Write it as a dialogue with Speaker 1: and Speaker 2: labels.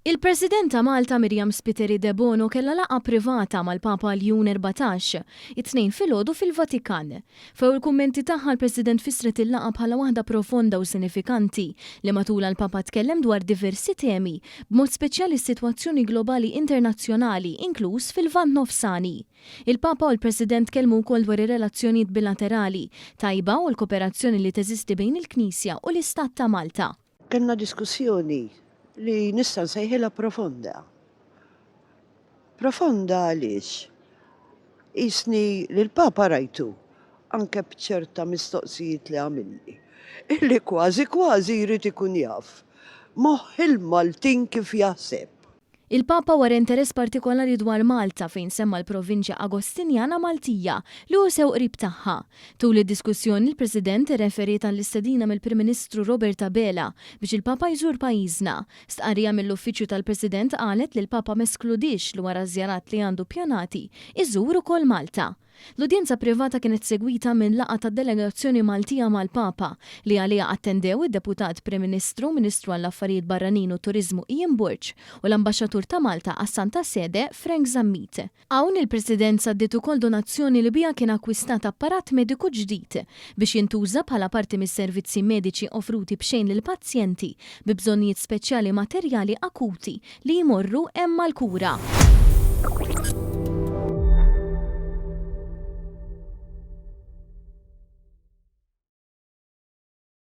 Speaker 1: Il-President ta' Malta Miriam Spiteri de Bono kellha laqgħa privata mal-Papa Ljun 14 it-tnejn filgħodu fil-Vatikan. Few il-kummenti tagħha l-President fisret il-laqgħa bħala waħda profonda u sinifikanti li matula l-Papa tkellem dwar diversi temi, b'mod speċjali s-sitwazzjoni globali internazzjonali inkluż fil-Lvant Nofsani. Il-Papa u l-President kellmu wkoll dwar ir-relazzjonijiet bilaterali tajba u l-kooperazzjoni li teżisti bejn il-Knisja u l-Istat ta' Malta.
Speaker 2: Kellna diskussjoni li nista' nsejħilha profonda. Profonda għaliex? Isni li l-Papa rajtu anke b'ċerta mistoqsijiet li għamilli. Illi kważi jrid ikun jaf moħħ il-Maltin kif jaħseb.
Speaker 1: Il-Papa wara interess partikolari dwar Malta fejn semma l-provinċja Agostinjana Maltija li hu sew qrib tagħha. Tul id-diskussjoni l-President irreferiet għall-istedina mill-Prim Ministru Robert Abela biex il-Papa jżur pajjiżna. Stqarrija mill-Uffiċċju tal-President qalet li l-Papa meskludix li wara żjarat li għandu pjanati iżur ukoll Malta. L-udjenza privata kienet segwita minn laqgħa tad-delegazzjoni Maltija mal-Papa li għaliha attendew id-Deputat Prim Ministru, Ministru għall-Affarijiet Barranin u Turiżmu Ian Burch u l-Ambaxxatur ta' Malta għas-Santa Sede Frank Zammit. Hawn il-Presidenza ddiet ukoll donazzjoni li biha kien akwistat apparat mediku ġdid biex jintuża bħala parti mis-servizzi mediċi offruti b'xejn lill-pazjenti bi bżonnijiet speċjali materjali akuti li jmorru hemm mal-kura.